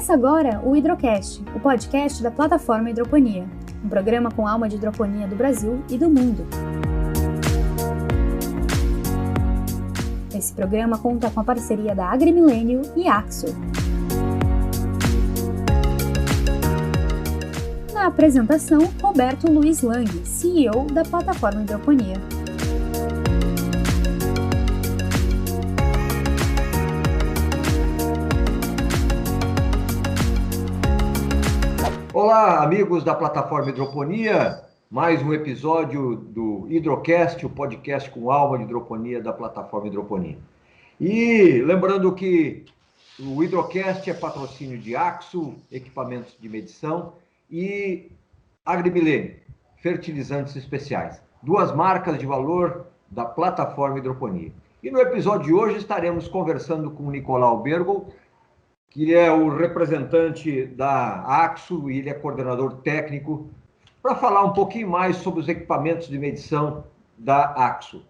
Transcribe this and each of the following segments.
Começa agora o Hidrocast, o podcast da plataforma Hidroponia, um programa com alma de hidroponia do Brasil e do mundo. Esse programa conta com a parceria da AgriMilênio e Axo. Na apresentação, Roberto Luiz Lang, CEO da plataforma Hidroponia. Olá, amigos da plataforma Hidroponia, mais um episódio do Hidrocast, o podcast com alma de hidroponia da plataforma Hidroponia. E lembrando que o Hidrocast é patrocínio de Axo, equipamentos de medição, e AgriMilênio, fertilizantes especiais, duas marcas de valor da plataforma Hidroponia. E no episódio de hoje estaremos conversando com o Nicolau Bergol, que é o representante da Axo e ele é coordenador técnico, para falar um pouquinho mais sobre os equipamentos de medição da Axo.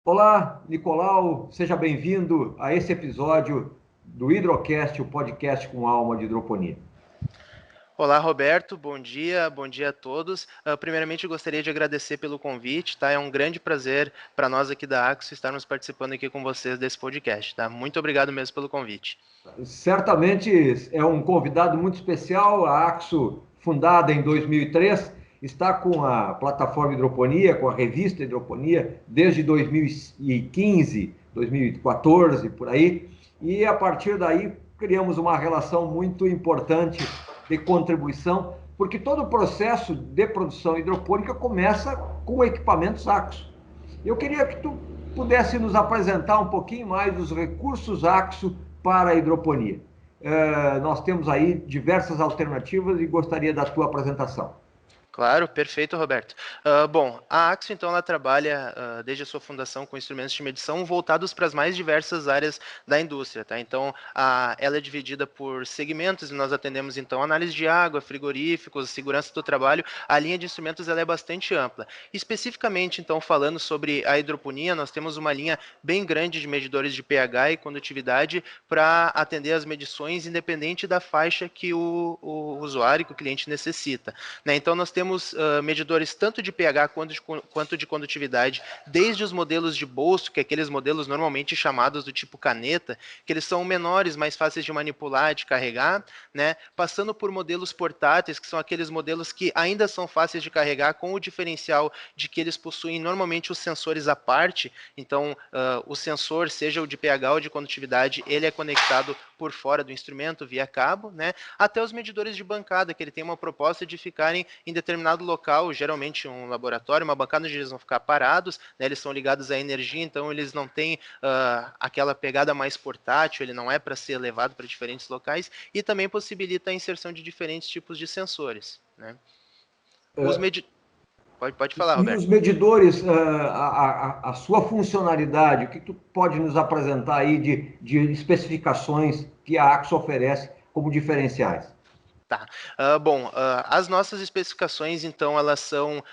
Olá, Nicolau, seja bem-vindo a esse episódio do Hidrocast, o podcast com alma de hidroponia. Olá, Roberto, bom dia a todos. Primeiramente, eu gostaria de agradecer pelo convite, tá? É um grande prazer para nós aqui da Axo estarmos participando aqui com vocês desse podcast, tá? Muito obrigado mesmo pelo convite. Certamente é um convidado muito especial. A Axo, fundada em 2003, está com a plataforma Hidroponia, com a revista Hidroponia, desde 2015, 2014, por aí. E a partir daí criamos uma relação muito importante de contribuição, porque todo o processo de produção hidropônica começa com equipamentos Axo. Eu queria que tu pudesse nos apresentar um pouquinho mais dos recursos Axo para a hidroponia. Nós temos aí diversas alternativas e gostaria da tua apresentação. Claro, perfeito, Roberto. Bom, a Axo, então, ela trabalha desde a sua fundação com instrumentos de medição voltados para as mais diversas áreas da indústria, tá? Então, ela é dividida por segmentos e nós atendemos, então, análise de água, frigoríficos, segurança do trabalho. A linha de instrumentos ela é bastante ampla. Especificamente, então, falando sobre a hidroponia, nós temos uma linha bem grande de medidores de pH e condutividade para atender as medições independente da faixa que o usuário, que o cliente necessita, né? Então, nós temos medidores tanto de pH quanto de condutividade, desde os modelos de bolso, que é aqueles modelos normalmente chamados do tipo caneta, que eles são menores, mais fáceis de manipular, de carregar, né? Passando por modelos portáteis, que são aqueles modelos que ainda são fáceis de carregar, com o diferencial de que eles possuem normalmente os sensores à parte. Então, o sensor, seja o de pH ou de condutividade, ele é conectado por fora do instrumento via cabo, né? Até os medidores de bancada, que ele tem uma proposta de ficarem em determinado local, geralmente um laboratório, uma bancada onde eles vão ficar parados, né? Eles são ligados à energia, então eles não têm aquela pegada mais portátil, ele não é para ser levado para diferentes locais, e também possibilita a inserção de diferentes tipos de sensores, né? Pode falar, Roberto. E os medidores, a sua funcionalidade, o que tu pode nos apresentar aí de especificações que a Axo oferece como diferenciais? Tá. Bom, as nossas especificações, então, elas são...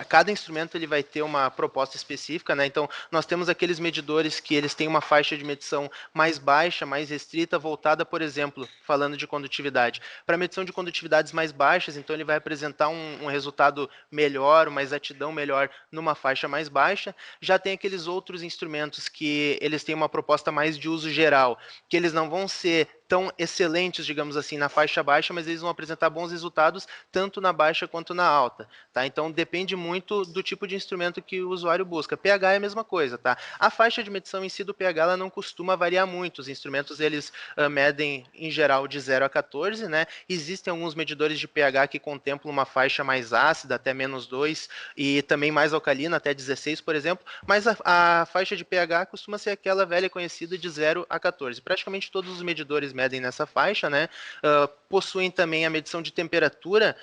cada instrumento ele vai ter uma proposta específica, né? Então, nós temos aqueles medidores que eles têm uma faixa de medição mais baixa, mais restrita, voltada, por exemplo, falando de condutividade. Para medição de condutividades mais baixas, então, ele vai apresentar um resultado melhor, uma exatidão melhor numa faixa mais baixa. Já tem aqueles outros instrumentos que eles têm uma proposta mais de uso geral, que eles não vão ser tão excelentes, digamos assim, na faixa baixa, mas eles vão apresentar bons resultados tanto na baixa quanto na alta, tá? Então depende muito do tipo de instrumento que o usuário busca. pH é a mesma coisa, tá? A faixa de medição em si do pH ela não costuma variar muito. Os instrumentos eles medem em geral de 0 a 14, né? Existem alguns medidores de pH que contemplam uma faixa mais ácida, até -2, e também mais alcalina, até 16, por exemplo, mas a faixa de pH costuma ser aquela velha conhecida de 0 a 14. Praticamente todos os medidores medem nessa faixa, né? Possuem também a medição de temperatura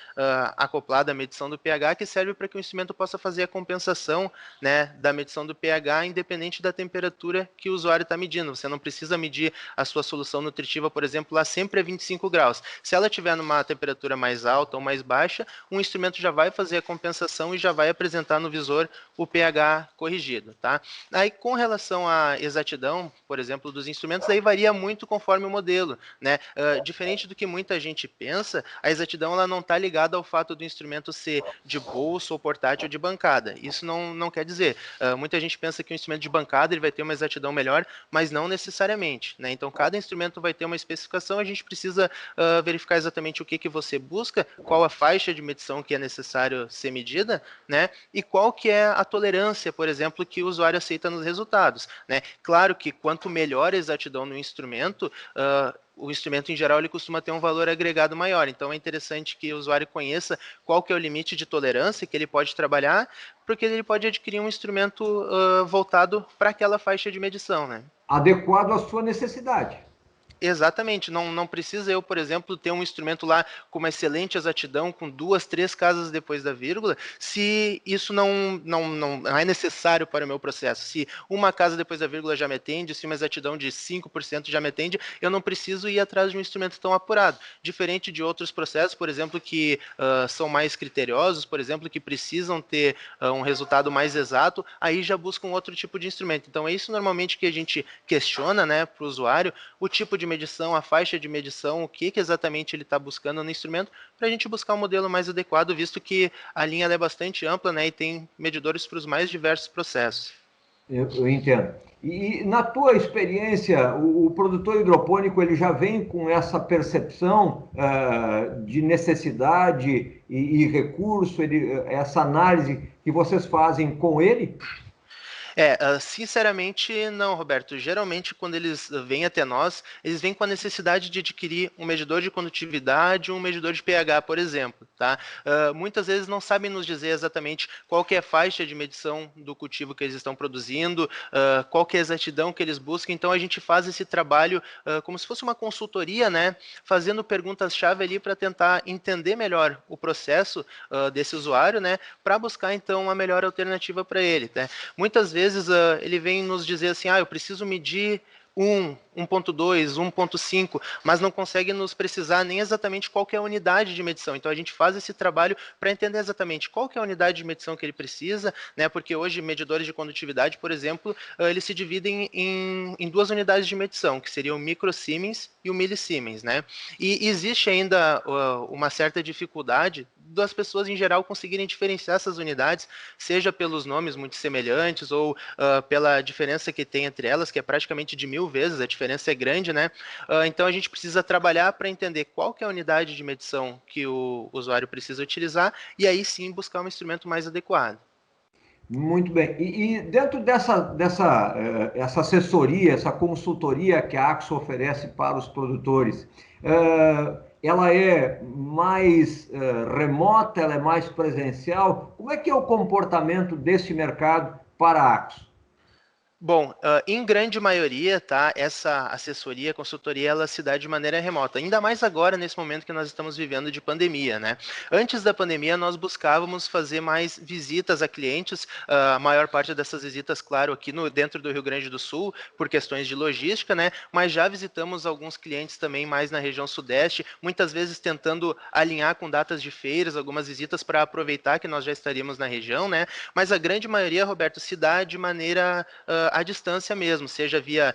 acoplada à medição do pH, que serve para que o instrumento possa fazer a compensação, né, da medição do pH, independente da temperatura que o usuário está medindo. Você não precisa medir a sua solução nutritiva, por exemplo, lá sempre a 25 graus. Se ela estiver numa temperatura mais alta ou mais baixa, o instrumento já vai fazer a compensação e já vai apresentar no visor o pH corrigido, tá? Aí, com relação à exatidão, por exemplo, dos instrumentos, aí varia muito conforme o modelo. modelo, né? Diferente do que muita gente pensa, a exatidão ela não está ligada ao fato do instrumento ser de bolso ou portátil ou de bancada. Isso não quer dizer. Muita gente pensa que o instrumento de bancada ele vai ter uma exatidão melhor, mas não necessariamente, né? Então, cada instrumento vai ter uma especificação, a gente precisa verificar exatamente o que você busca, qual a faixa de medição que é necessário ser medida, né? E qual que é a tolerância, por exemplo, que o usuário aceita nos resultados, né? Claro que quanto melhor a exatidão no instrumento, o instrumento em geral ele costuma ter um valor agregado maior, então é interessante que o usuário conheça qual que é o limite de tolerância que ele pode trabalhar, porque ele pode adquirir um instrumento voltado para aquela faixa de medição, né? Adequado à sua necessidade. Exatamente, não precisa eu, por exemplo, ter um instrumento lá com uma excelente exatidão, com 2, 3 casas depois da vírgula, se isso não é necessário para o meu processo. Se uma casa depois da vírgula já me atende, se uma exatidão de 5% já me atende, eu não preciso ir atrás de um instrumento tão apurado. Diferente de outros processos, por exemplo, que são mais criteriosos, por exemplo, que precisam ter um resultado mais exato, aí já buscam outro tipo de instrumento. Então é isso normalmente que a gente questiona, né, para o usuário, o tipo de medição, a faixa de medição, o que exatamente ele está buscando no instrumento, para a gente buscar um modelo mais adequado, visto que a linha é bastante ampla, né, e tem medidores para os mais diversos processos. Eu entendo. E na tua experiência, o produtor hidropônico ele já vem com essa percepção de necessidade e recurso, essa análise que vocês fazem com ele? Sinceramente, não, Roberto. Geralmente, quando eles vêm até nós, eles vêm com a necessidade de adquirir um medidor de condutividade, um medidor de pH, por exemplo. Tá? Muitas vezes não sabem nos dizer exatamente qual que é a faixa de medição do cultivo que eles estão produzindo, qual que é a exatidão que eles buscam. Então, a gente faz esse trabalho como se fosse uma consultoria, né? Fazendo perguntas-chave ali para tentar entender melhor o processo desse usuário, né? Para buscar, então, a melhor alternativa para ele. Né? Muitas vezes ele vem nos dizer assim, eu preciso medir 1.2, 1.5, mas não consegue nos precisar nem exatamente qual que é a unidade de medição. Então a gente faz esse trabalho para entender exatamente qual que é a unidade de medição que ele precisa, né? Porque hoje medidores de condutividade, por exemplo, eles se dividem em 2 unidades de medição, que seriam o microsiemens e o milisiemens, né? E existe ainda uma certa dificuldade das pessoas em geral conseguirem diferenciar essas unidades, seja pelos nomes muito semelhantes ou pela diferença que tem entre elas, que é praticamente de 1000 vezes, a diferença é grande, né? Então a gente precisa trabalhar para entender qual que é a unidade de medição que o usuário precisa utilizar e aí sim buscar um instrumento mais adequado. Muito bem. E dentro essa assessoria, essa consultoria que a AXO oferece para os produtores, ela é mais remota, ela é mais presencial? Como é que é o comportamento desse mercado para a AXO? Bom, em grande maioria, tá, essa assessoria, consultoria, ela se dá de maneira remota, ainda mais agora, nesse momento que nós estamos vivendo de pandemia, né? Antes da pandemia, nós buscávamos fazer mais visitas a clientes, a maior parte dessas visitas, claro, aqui dentro do Rio Grande do Sul, por questões de logística, né? Mas já visitamos alguns clientes também mais na região sudeste, muitas vezes tentando alinhar com datas de feiras, algumas visitas para aproveitar que nós já estaríamos na região, né? Mas a grande maioria, Roberto, se dá de maneira à distância mesmo, seja via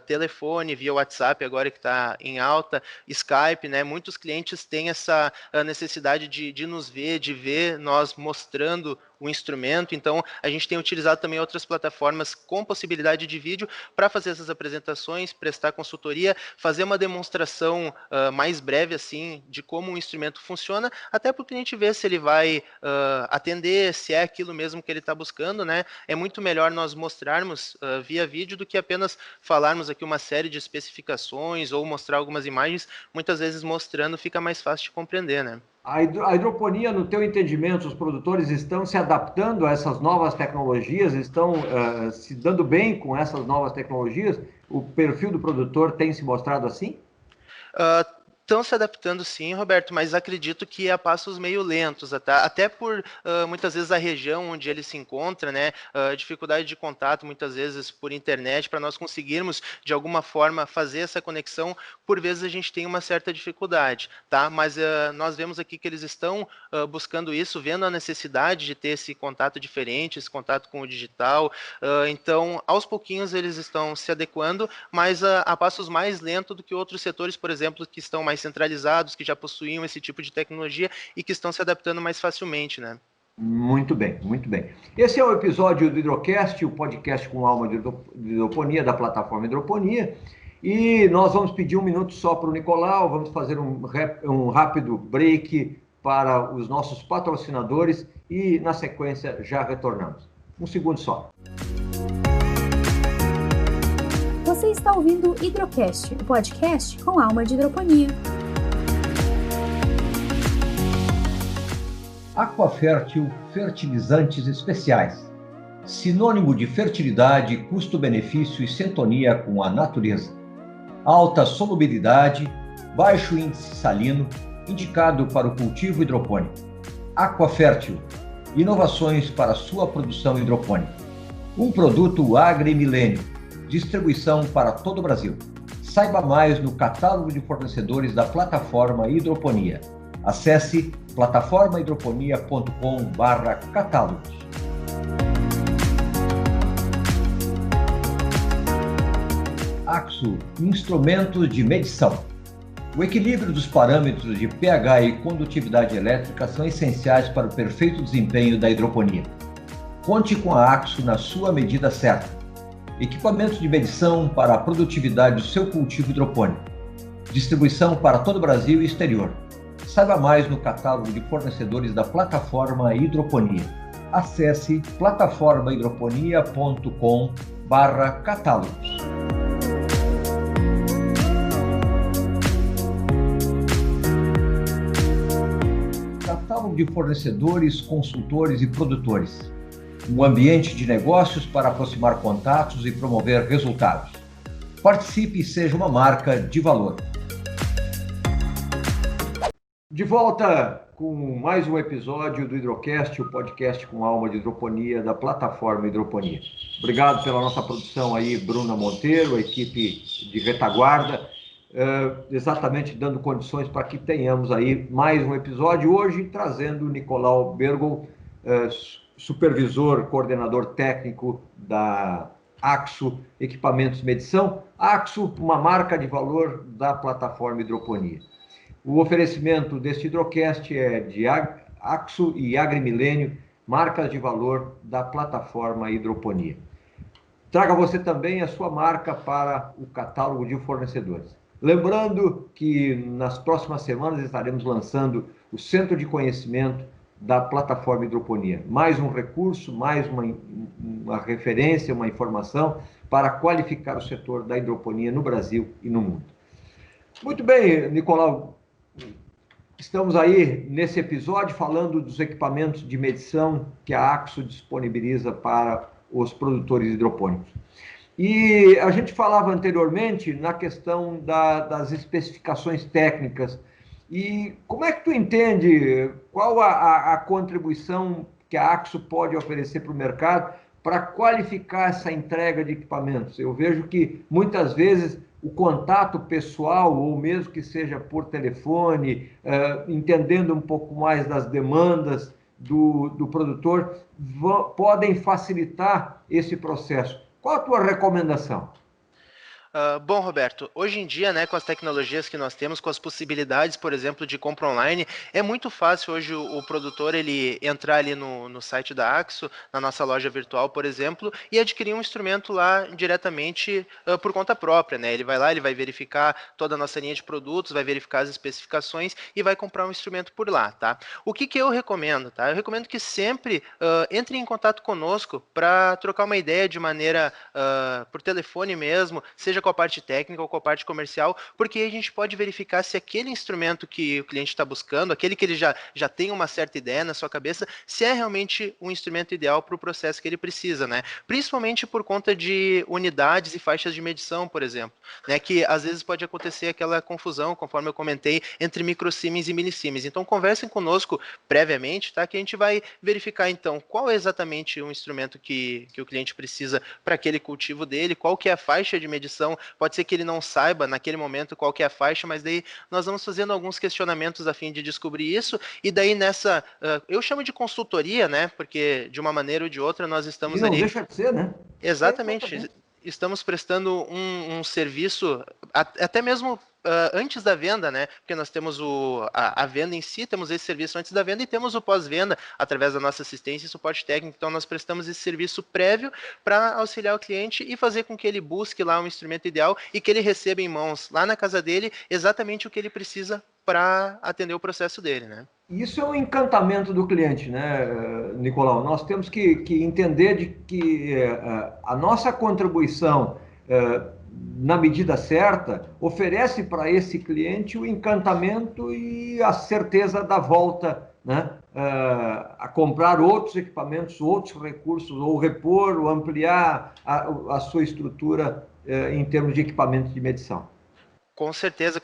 telefone, via WhatsApp, agora que está em alta, Skype, né? Muitos clientes têm essa necessidade de nos ver, de ver nós mostrando o instrumento, então a gente tem utilizado também outras plataformas com possibilidade de vídeo para fazer essas apresentações, prestar consultoria, fazer uma demonstração mais breve assim de como o instrumento funciona, até para o cliente ver se ele vai atender, se é aquilo mesmo que ele está buscando, né? É muito melhor nós mostrarmos via vídeo do que apenas falarmos aqui uma série de especificações ou mostrar algumas imagens, muitas vezes mostrando fica mais fácil de compreender, né? A hidroponia, no teu entendimento, os produtores estão se adaptando a essas novas tecnologias, estão se dando bem com essas novas tecnologias? O perfil do produtor tem se mostrado assim? Estão se adaptando sim, Roberto, mas acredito que a passos meio lentos, até por muitas vezes a região onde ele se encontra, né, dificuldade de contato muitas vezes por internet, para nós conseguirmos de alguma forma fazer essa conexão, por vezes a gente tem uma certa dificuldade, tá? Mas nós vemos aqui que eles estão buscando isso, vendo a necessidade de ter esse contato diferente, esse contato com o digital, então aos pouquinhos eles estão se adequando, mas a passos mais lentos do que outros setores, por exemplo, que estão mais centralizados, que já possuíam esse tipo de tecnologia e que estão se adaptando mais facilmente, né? Muito bem, muito bem. Esse é o episódio do Hidrocast, o podcast com alma de hidroponia, da plataforma Hidroponia. E nós vamos pedir um minuto só para o Nicolau, vamos fazer um rápido break para os nossos patrocinadores e, na sequência, já retornamos. Um segundo só. Você está ouvindo o Hidrocast, o podcast com alma de hidroponia. Aquafértil Fertilizantes Especiais. Sinônimo de fertilidade, custo-benefício e sintonia com a natureza. Alta solubilidade, baixo índice salino, indicado para o cultivo hidropônico. Aquafértil. Inovações para sua produção hidropônica. Um produto Agrimilênio. Distribuição para todo o Brasil. Saiba mais no catálogo de fornecedores da plataforma Hidroponia. Acesse plataformahidroponia.com/catálogos. AXO Instrumentos de Medição. O equilíbrio dos parâmetros de pH e condutividade elétrica são essenciais para o perfeito desempenho da hidroponia. Conte com a AXO na sua medida certa. Equipamentos de medição para a produtividade do seu cultivo hidropônico. Distribuição para todo o Brasil e exterior. Saiba mais no catálogo de fornecedores da plataforma Hidroponia. Acesse plataformahidroponia.com/catálogos. Catálogo de fornecedores, consultores e produtores. Um ambiente de negócios para aproximar contatos e promover resultados. Participe e seja uma marca de valor. De volta com mais um episódio do Hidrocast, o podcast com alma de hidroponia da plataforma Hidroponia. Obrigado pela nossa produção aí, Bruna Monteiro, a equipe de retaguarda, exatamente dando condições para que tenhamos aí mais um episódio, hoje trazendo o Nicolau Bergol, supervisor, coordenador técnico da AXO Equipamentos de Medição. AXO, uma marca de valor da plataforma Hidroponia. O oferecimento deste Hidrocast é de AXO e Agrimilênio, marcas de valor da plataforma Hidroponia. Traga você também a sua marca para o catálogo de fornecedores. Lembrando que nas próximas semanas estaremos lançando o Centro de Conhecimento da plataforma Hidroponia. Mais um recurso, mais uma referência, uma informação para qualificar o setor da hidroponia no Brasil e no mundo. Muito bem, Nicolau, estamos aí nesse episódio falando dos equipamentos de medição que a AXO disponibiliza para os produtores hidropônicos. E a gente falava anteriormente na questão das especificações técnicas. E como é que tu entende qual a contribuição que a AXO pode oferecer para o mercado para qualificar essa entrega de equipamentos? Eu vejo que muitas vezes o contato pessoal, ou mesmo que seja por telefone, entendendo um pouco mais das demandas do produtor, podem facilitar esse processo. Qual a tua recomendação? Bom, Roberto, hoje em dia, né, com as tecnologias que nós temos, com as possibilidades, por exemplo, de compra online, é muito fácil hoje o produtor ele entrar ali no site da AXO, na nossa loja virtual, por exemplo, e adquirir um instrumento lá diretamente por conta própria, né? Ele vai lá, ele vai verificar toda a nossa linha de produtos, vai verificar as especificações e vai comprar um instrumento por lá, tá? O que eu recomendo, tá? Eu recomendo que sempre entre em contato conosco para trocar uma ideia de maneira por telefone mesmo, seja com a parte técnica ou com a parte comercial, porque aí a gente pode verificar se aquele instrumento que o cliente está buscando, aquele que ele já tem uma certa ideia na sua cabeça, se é realmente um instrumento ideal para o processo que ele precisa, né? Principalmente por conta de unidades e faixas de medição, por exemplo, né? Que às vezes pode acontecer aquela confusão, conforme eu comentei, entre microsiemens e milisiemens. Então, conversem conosco previamente, tá? Que a gente vai verificar, então, qual é exatamente o instrumento que o cliente precisa para aquele cultivo dele, qual que é a faixa de medição. Pode ser que ele não saiba naquele momento qual que é a faixa, mas daí nós vamos fazendo alguns questionamentos a fim de descobrir isso, e daí nessa, eu chamo de consultoria, né? Porque de uma maneira ou de outra nós E estamos não ali. deixa de ser, né? Exatamente. Estamos prestando um serviço, até mesmo antes da venda, né? Porque nós temos a venda em si, temos esse serviço antes da venda e temos o pós-venda através da nossa assistência e suporte técnico. Então, nós prestamos esse serviço prévio para auxiliar o cliente e fazer com que ele busque lá um instrumento ideal e que ele receba em mãos, lá na casa dele, exatamente o que ele precisa para atender o processo dele, né? Isso é um encantamento do cliente, né, Nicolau? Nós temos que entender de que a nossa contribuição, na medida certa, oferece para esse cliente o encantamento e a certeza da volta, né, a comprar outros equipamentos, outros recursos, ou repor, ou ampliar a sua estrutura em termos de equipamentos de medição. Com certeza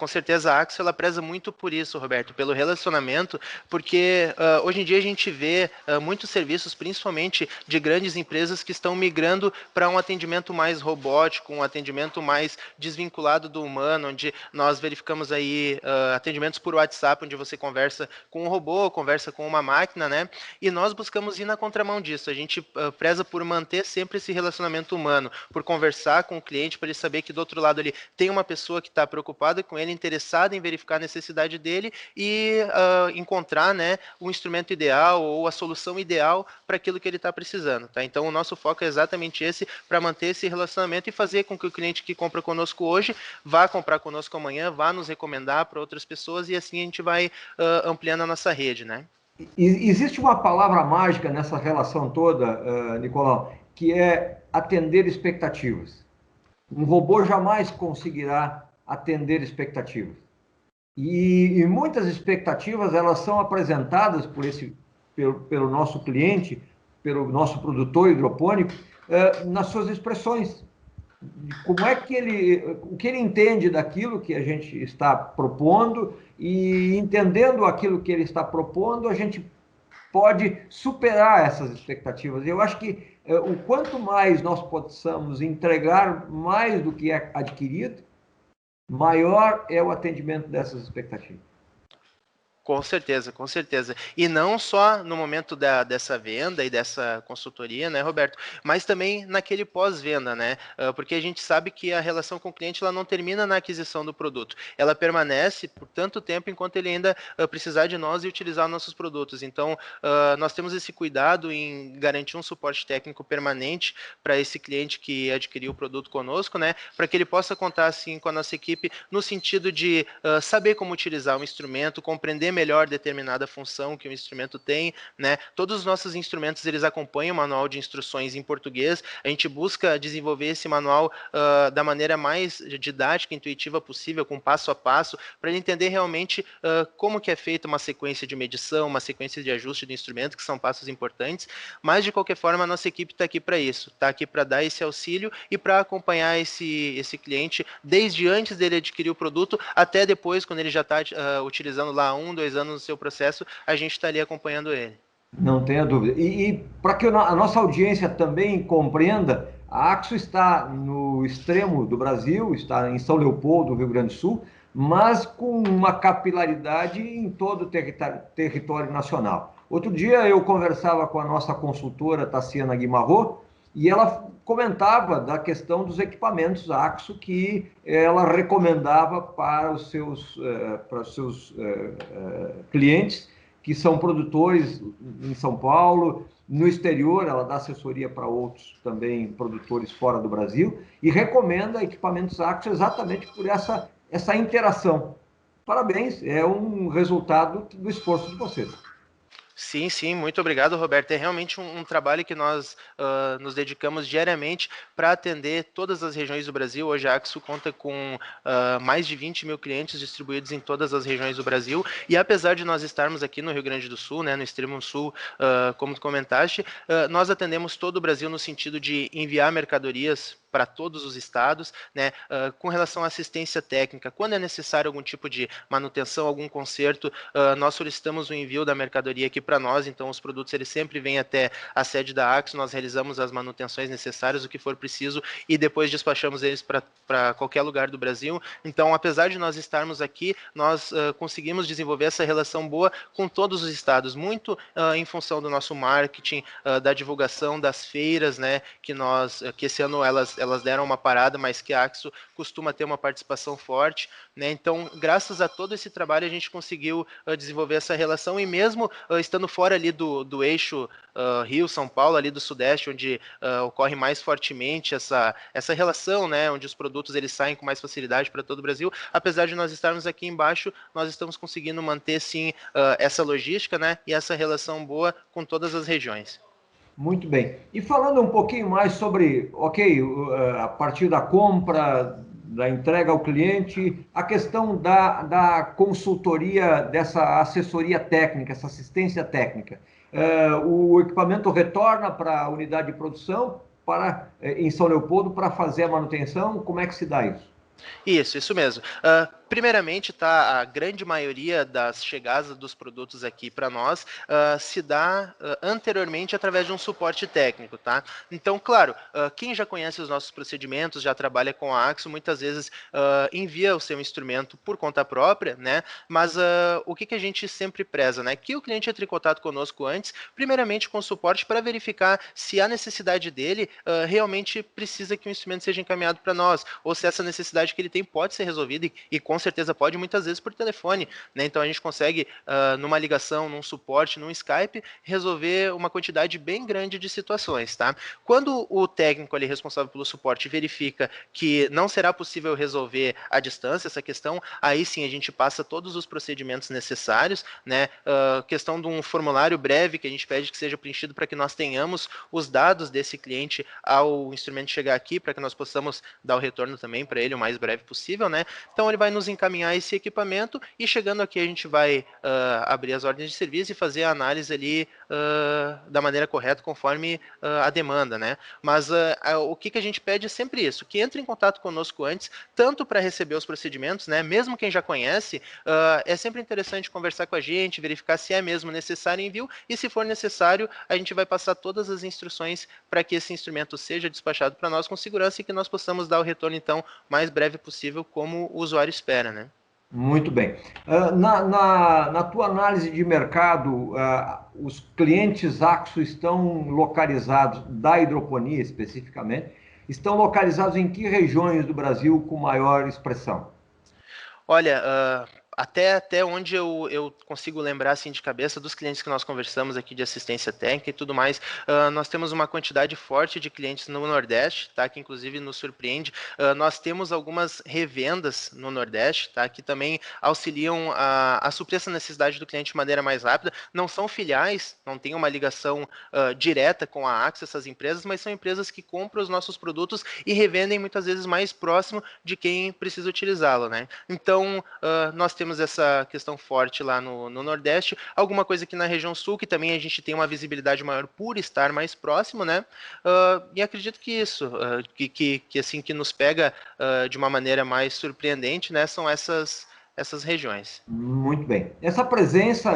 a Axo ela preza muito por isso, Roberto, pelo relacionamento, porque hoje em dia a gente vê muitos serviços, principalmente de grandes empresas, que estão migrando para um atendimento mais robótico, um atendimento mais desvinculado do humano, onde nós verificamos aí atendimentos por WhatsApp, onde você conversa com um robô, conversa com uma máquina, né? E nós buscamos ir na contramão disso. A gente preza por manter sempre esse relacionamento humano, por conversar com o cliente, para ele saber que do outro lado ali tem uma pessoa que está preocupada com ele, interessada em verificar a necessidade dele e encontrar, né, o instrumento ideal ou a solução ideal para aquilo que ele está precisando, tá? Então, o nosso foco é exatamente esse, para manter esse relacionamento e fazer com que o cliente que compra conosco hoje vá comprar conosco amanhã, vá nos recomendar para outras pessoas e assim a gente vai ampliando a nossa rede, né? Existe uma palavra mágica nessa relação toda, Nicolau, que é atender expectativas. Um robô jamais conseguirá atender expectativas. E muitas expectativas elas são apresentadas pelo nosso cliente, pelo nosso produtor hidropônico, nas suas expressões. Como é que o que ele entende daquilo que a gente está propondo, e entendendo aquilo que ele está propondo, a gente pode superar essas expectativas. Eu acho que o quanto mais nós possamos entregar mais do que é adquirido, maior é o atendimento dessas expectativas. Com certeza, com certeza. E não só no momento dessa venda e dessa consultoria, né, Roberto? Mas também naquele pós-venda, né? Porque a gente sabe que a relação com o cliente ela não termina na aquisição do produto. Ela permanece por tanto tempo enquanto ele ainda precisar de nós e utilizar nossos produtos. Então, nós temos esse cuidado em garantir um suporte técnico permanente para esse cliente que adquiriu o produto conosco, né? Para que ele possa contar, assim, com a nossa equipe no sentido de saber como utilizar o instrumento, compreender melhor determinada função que o instrumento tem, né? Todos os nossos instrumentos eles acompanham o manual de instruções em português. A gente busca desenvolver esse manual da maneira mais didática, intuitiva possível, com passo a passo, para ele entender realmente como que é feita uma sequência de medição, uma sequência de ajuste do instrumento, que são passos importantes. Mas de qualquer forma a nossa equipe está aqui para isso, está aqui para dar esse auxílio e para acompanhar esse cliente desde antes dele adquirir o produto até depois, quando ele já está utilizando lá 2 anos no seu processo, a gente está ali acompanhando ele. Não tenha dúvida. E para que a nossa audiência também compreenda, a Axo está no extremo do Brasil, está em São Leopoldo, Rio Grande do Sul, mas com uma capilaridade em todo o território nacional. Outro dia eu conversava com a nossa consultora, Tassiana Guimarro, e ela comentava da questão dos equipamentos Axo que ela recomendava para os seus clientes, que são produtores em São Paulo, no exterior, ela dá assessoria para outros também produtores fora do Brasil, e recomenda equipamentos Axo exatamente por essa interação. Parabéns, é um resultado do esforço de vocês. Sim, sim, muito obrigado, Roberto. É realmente um trabalho que nós nos dedicamos diariamente para atender todas as regiões do Brasil. Hoje a Axo conta com mais de 20 mil clientes distribuídos em todas as regiões do Brasil. E apesar de nós estarmos aqui no Rio Grande do Sul, né, no extremo sul, como tu comentaste, nós atendemos todo o Brasil no sentido de enviar mercadorias para todos os estados, né, com relação à assistência técnica. Quando é necessário algum tipo de manutenção, algum conserto, nós solicitamos o envio da mercadoria aqui para nós, então os produtos eles sempre vêm até a sede da Axo, nós realizamos as manutenções necessárias, o que for preciso, e depois despachamos eles para qualquer lugar do Brasil. Então, apesar de nós estarmos aqui, nós conseguimos desenvolver essa relação boa com todos os estados, muito em função do nosso marketing, da divulgação das feiras, né, que esse ano elas deram uma parada, mas que a Axo costuma ter uma participação forte, né? Então, graças a todo esse trabalho, a gente conseguiu desenvolver essa relação, e mesmo estando fora ali do eixo Rio, São Paulo, ali do Sudeste, onde ocorre mais fortemente essa relação, né, onde os produtos eles saem com mais facilidade para todo o Brasil, apesar de nós estarmos aqui embaixo, nós estamos conseguindo manter, sim, essa logística, né, e essa relação boa com todas as regiões. Muito bem. E falando um pouquinho mais sobre, a partir da compra, da entrega ao cliente, a questão da consultoria, dessa assessoria técnica, essa assistência técnica. O equipamento retorna para a unidade de produção em São Leopoldo para fazer a manutenção. Como é que se dá isso? Isso mesmo. Primeiramente, tá, a grande maioria das chegadas dos produtos aqui para nós se dá anteriormente através de um suporte técnico, tá? Então, claro, quem já conhece os nossos procedimentos, já trabalha com a Axo, muitas vezes envia o seu instrumento por conta própria, né? Mas o que a gente sempre preza, né? Que o cliente entre em contato conosco antes, primeiramente com o suporte, para verificar se a necessidade dele realmente precisa que o instrumento seja encaminhado para nós, ou se essa necessidade que ele tem pode ser resolvida, e com certeza pode, muitas vezes por telefone, né? Então a gente consegue, numa ligação, num suporte, num Skype, resolver uma quantidade bem grande de situações, tá? Quando o técnico ali responsável pelo suporte verifica que não será possível resolver à distância essa questão, aí sim a gente passa todos os procedimentos necessários, né? Questão de um formulário breve que a gente pede que seja preenchido para que nós tenhamos os dados desse cliente ao instrumento chegar aqui, para que nós possamos dar o retorno também para ele o mais breve possível, né? Então ele vai nos encaminhar esse equipamento, e chegando aqui a gente vai abrir as ordens de serviço e fazer a análise ali da maneira correta, conforme a demanda, né? Mas o que a gente pede é sempre isso, que entre em contato conosco antes, tanto para receber os procedimentos, né? Mesmo quem já conhece, é sempre interessante conversar com a gente, verificar se é mesmo necessário envio, e se for necessário, a gente vai passar todas as instruções para que esse instrumento seja despachado para nós com segurança, e que nós possamos dar o retorno, então, mais breve possível, como o usuário espera, né? Muito bem. Na tua análise de mercado, os clientes Axo estão localizados, da hidroponia especificamente, estão localizados em que regiões do Brasil com maior expressão? Olha, até onde eu consigo lembrar assim de cabeça dos clientes que nós conversamos aqui de assistência técnica e tudo mais, nós temos uma quantidade forte de clientes no Nordeste, tá? Que inclusive nos surpreende. Nós temos algumas revendas no Nordeste, tá? Que também auxiliam a suprir essa necessidade do cliente de maneira mais rápida. Não são filiais, não tem uma ligação direta com a Axo, essas empresas, mas são empresas que compram os nossos produtos e revendem muitas vezes mais próximo de quem precisa utilizá-lo, né? Então, nós temos essa questão forte lá no Nordeste, alguma coisa aqui na região Sul, que também a gente tem uma visibilidade maior por estar mais próximo, né? E acredito que isso, que assim, que nos pega de uma maneira mais surpreendente, né? São essas regiões. Muito bem. Essa presença,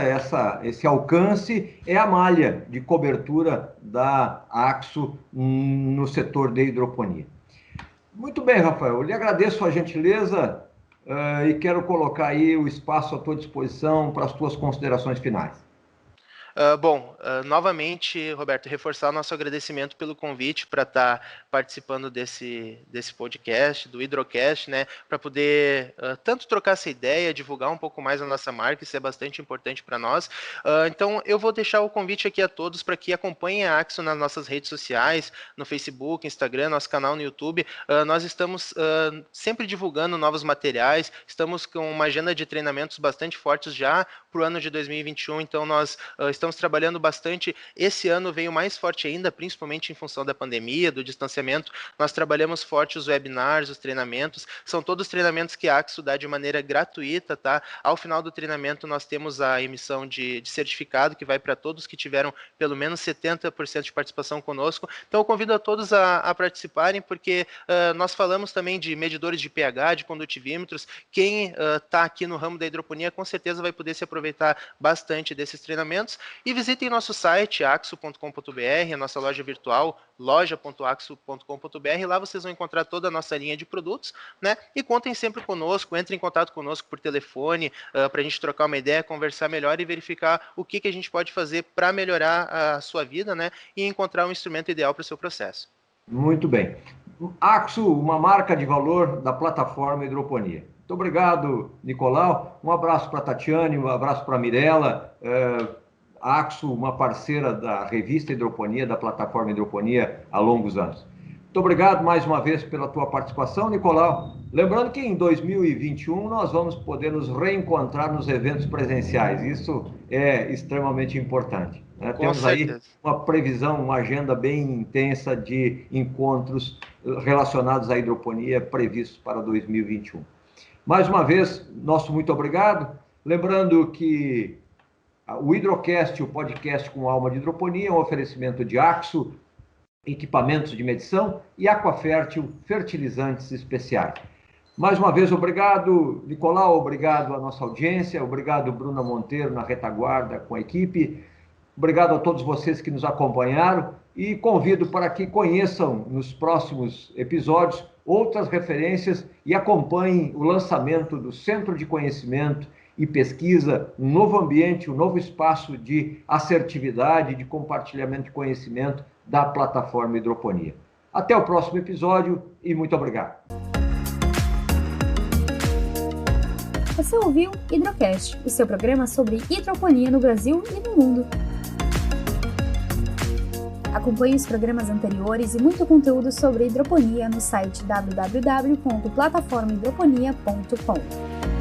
esse alcance é a malha de cobertura da Axo no setor de hidroponia. Muito bem, Rafael. Eu lhe agradeço a gentileza e quero colocar aí o espaço à tua disposição para as tuas considerações finais. Novamente, Roberto, reforçar o nosso agradecimento pelo convite para estar participando desse podcast, do Hidrocast, né, para poder tanto trocar essa ideia, divulgar um pouco mais a nossa marca, isso é bastante importante para nós. Então, eu vou deixar o convite aqui a todos para que acompanhem a Axo nas nossas redes sociais, no Facebook, Instagram, nosso canal no YouTube. Nós estamos sempre divulgando novos materiais, estamos com uma agenda de treinamentos bastante fortes já para o ano de 2021, então nós estamos estamos trabalhando bastante. Esse ano veio mais forte ainda, principalmente em função da pandemia, do distanciamento. Nós trabalhamos forte os webinars, os treinamentos. São todos treinamentos que a Axo dá de maneira gratuita, tá? Ao final do treinamento, nós temos a emissão de certificado, que vai para todos que tiveram pelo menos 70% de participação conosco. Então, eu convido a todos a participarem, porque nós falamos também de medidores de pH, de condutivímetros. Quem está aqui no ramo da hidroponia, com certeza vai poder se aproveitar bastante desses treinamentos. E visitem nosso site, axo.com.br, a nossa loja virtual, loja.axo.com.br. Lá vocês vão encontrar toda a nossa linha de produtos, né? E contem sempre conosco, entrem em contato conosco por telefone, para a gente trocar uma ideia, conversar melhor e verificar o que a gente pode fazer para melhorar a sua vida, né? E encontrar um instrumento ideal para o seu processo. Muito bem. Axo, uma marca de valor da plataforma Hidroponia. Muito obrigado, Nicolau. Um abraço para a Tatiane, um abraço para a Mirella. Axo, uma parceira da revista Hidroponia, da plataforma Hidroponia, há longos anos. Muito obrigado mais uma vez pela tua participação, Nicolau. Lembrando que em 2021 nós vamos poder nos reencontrar nos eventos presenciais. Isso é extremamente importante, né? Temos aí uma previsão, uma agenda bem intensa de encontros relacionados à hidroponia previstos para 2021. Mais uma vez, nosso muito obrigado. Lembrando que o Hidrocast, o podcast com alma de hidroponia, é um oferecimento de Axo, equipamentos de medição, e Aquafértil, fertilizantes especiais. Mais uma vez, obrigado, Nicolau, obrigado à nossa audiência, obrigado, Bruna Monteiro, na retaguarda com a equipe, obrigado a todos vocês que nos acompanharam e convido para que conheçam nos próximos episódios outras referências e acompanhem o lançamento do Centro de Conhecimento e Pesquisa, um novo ambiente, um novo espaço de assertividade, de compartilhamento de conhecimento da plataforma Hidroponia. Até o próximo episódio e muito obrigado. Você ouviu Hidrocast, o seu programa sobre hidroponia no Brasil e no mundo. Acompanhe os programas anteriores e muito conteúdo sobre hidroponia no site www.plataformahidroponia.com.